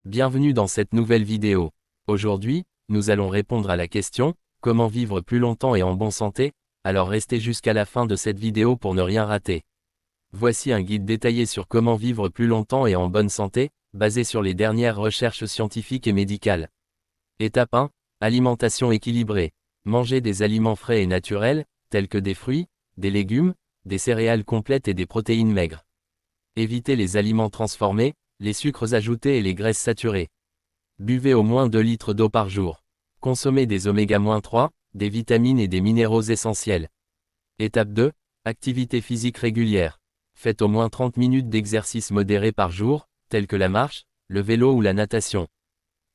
Bienvenue dans cette nouvelle vidéo. Aujourd'hui, nous allons répondre à la question « Comment vivre plus longtemps et en bonne santé ?» Alors restez jusqu'à la fin de cette vidéo pour ne rien rater. Voici un guide détaillé sur comment vivre plus longtemps et en bonne santé, basé sur les dernières recherches scientifiques et médicales. Étape 1. Alimentation équilibrée. Mangez des aliments frais et naturels, tels que des fruits, des légumes, des céréales complètes et des protéines maigres. Évitez les aliments transformés, les sucres ajoutés et les graisses saturées. Buvez au moins 2 litres d'eau par jour. Consommez des oméga-3, des vitamines et des minéraux essentiels. Étape 2. Activité physique régulière. Faites au moins 30 minutes d'exercice modéré par jour, tels que la marche, le vélo ou la natation.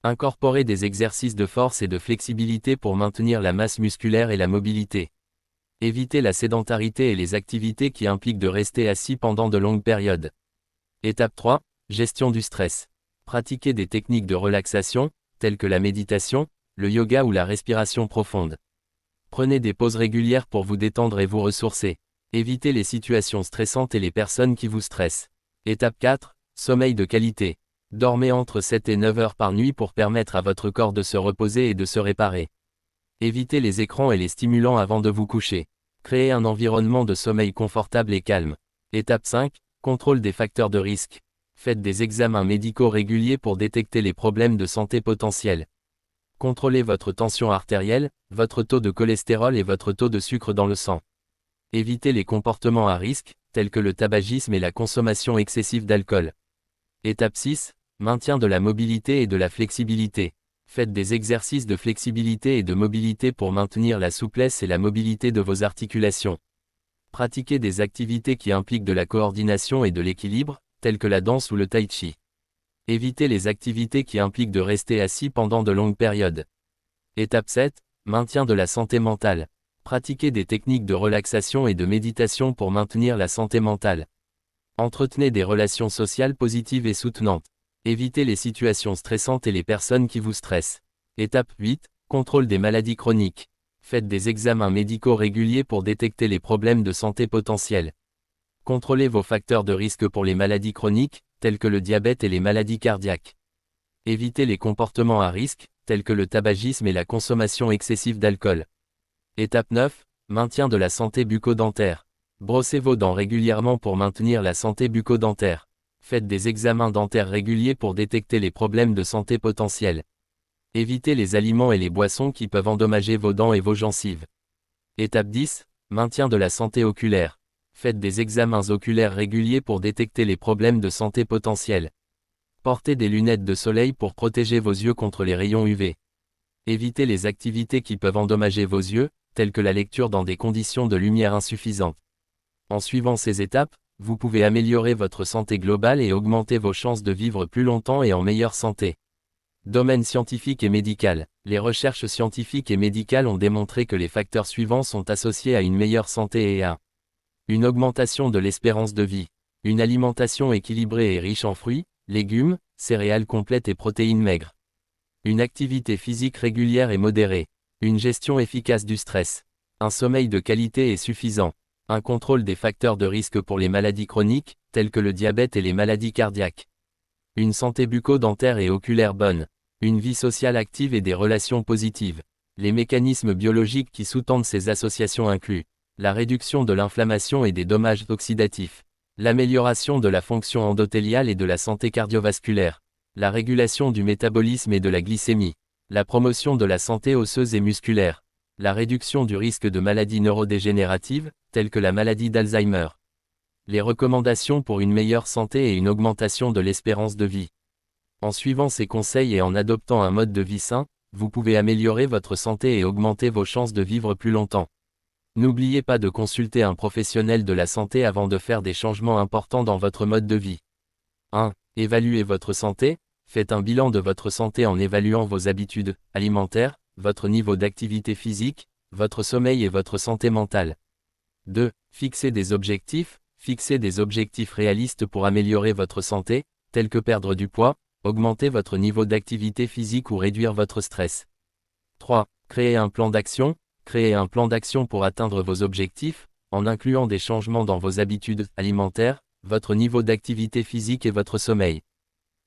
Incorporez des exercices de force et de flexibilité pour maintenir la masse musculaire et la mobilité. Évitez la sédentarité et les activités qui impliquent de rester assis pendant de longues périodes. Étape 3. Gestion du stress. Pratiquez des techniques de relaxation, telles que la méditation, le yoga ou la respiration profonde. Prenez des pauses régulières pour vous détendre et vous ressourcer. Évitez les situations stressantes et les personnes qui vous stressent. Étape 4. Sommeil de qualité. Dormez entre 7 et 9 heures par nuit pour permettre à votre corps de se reposer et de se réparer. Évitez les écrans et les stimulants avant de vous coucher. Créez un environnement de sommeil confortable et calme. Étape 5. Contrôle des facteurs de risque. Faites des examens médicaux réguliers pour détecter les problèmes de santé potentiels. Contrôlez votre tension artérielle, votre taux de cholestérol et votre taux de sucre dans le sang. Évitez les comportements à risque, tels que le tabagisme et la consommation excessive d'alcool. Étape 6. Maintien de la mobilité et de la flexibilité. Faites des exercices de flexibilité et de mobilité pour maintenir la souplesse et la mobilité de vos articulations. Pratiquez des activités qui impliquent de la coordination et de l'équilibre, telles que la danse ou le tai chi. Évitez les activités qui impliquent de rester assis pendant de longues périodes. Étape 7. Maintien de la santé mentale. Pratiquez des techniques de relaxation et de méditation pour maintenir la santé mentale. Entretenez des relations sociales positives et soutenantes. Évitez les situations stressantes et les personnes qui vous stressent. Étape 8. Contrôle des maladies chroniques. Faites des examens médicaux réguliers pour détecter les problèmes de santé potentiels. Contrôlez vos facteurs de risque pour les maladies chroniques, telles que le diabète et les maladies cardiaques. Évitez les comportements à risque, tels que le tabagisme et la consommation excessive d'alcool. Étape 9. Maintien de la santé bucco-dentaire. Brossez vos dents régulièrement pour maintenir la santé bucco-dentaire. Faites des examens dentaires réguliers pour détecter les problèmes de santé potentiels. Évitez les aliments et les boissons qui peuvent endommager vos dents et vos gencives. Étape 10. Maintien de la santé oculaire. Faites des examens oculaires réguliers pour détecter les problèmes de santé potentiels. Portez des lunettes de soleil pour protéger vos yeux contre les rayons UV. Évitez les activités qui peuvent endommager vos yeux, telles que la lecture dans des conditions de lumière insuffisantes. En suivant ces étapes, vous pouvez améliorer votre santé globale et augmenter vos chances de vivre plus longtemps et en meilleure santé. Domaine scientifique et médical. Les recherches scientifiques et médicales ont démontré que les facteurs suivants sont associés à une meilleure santé et à une augmentation de l'espérance de vie, une alimentation équilibrée et riche en fruits, légumes, céréales complètes et protéines maigres, une activité physique régulière et modérée, une gestion efficace du stress, un sommeil de qualité et suffisant, un contrôle des facteurs de risque pour les maladies chroniques, telles que le diabète et les maladies cardiaques, une santé bucco-dentaire et oculaire bonne, une vie sociale active et des relations positives. Les mécanismes biologiques qui sous-tendent ces associations incluent la réduction de l'inflammation et des dommages oxydatifs, l'amélioration de la fonction endothéliale et de la santé cardiovasculaire, la régulation du métabolisme et de la glycémie, la promotion de la santé osseuse et musculaire, la réduction du risque de maladies neurodégénératives, telles que la maladie d'Alzheimer. Les recommandations pour une meilleure santé et une augmentation de l'espérance de vie. En suivant ces conseils et en adoptant un mode de vie sain, vous pouvez améliorer votre santé et augmenter vos chances de vivre plus longtemps. N'oubliez pas de consulter un professionnel de la santé avant de faire des changements importants dans votre mode de vie. 1. Évaluez votre santé. Faites un bilan de votre santé en évaluant vos habitudes alimentaires, votre niveau d'activité physique, votre sommeil et votre santé mentale. 2. Fixez des objectifs. Fixez des objectifs réalistes pour améliorer votre santé, tels que perdre du poids, augmenter votre niveau d'activité physique ou réduire votre stress. 3. Créez un plan d'action. Créez un plan d'action pour atteindre vos objectifs, en incluant des changements dans vos habitudes alimentaires, votre niveau d'activité physique et votre sommeil.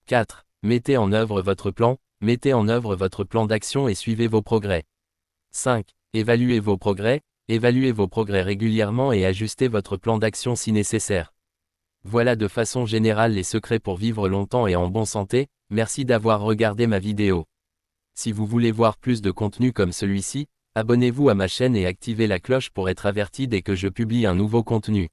4. Mettez en œuvre votre plan, mettez en œuvre votre plan d'action et suivez vos progrès. 5. Évaluez vos progrès régulièrement et ajustez votre plan d'action si nécessaire. Voilà de façon générale les secrets pour vivre longtemps et en bonne santé. Merci d'avoir regardé ma vidéo. Si vous voulez voir plus de contenu comme celui-ci, abonnez-vous à ma chaîne et activez la cloche pour être averti dès que je publie un nouveau contenu.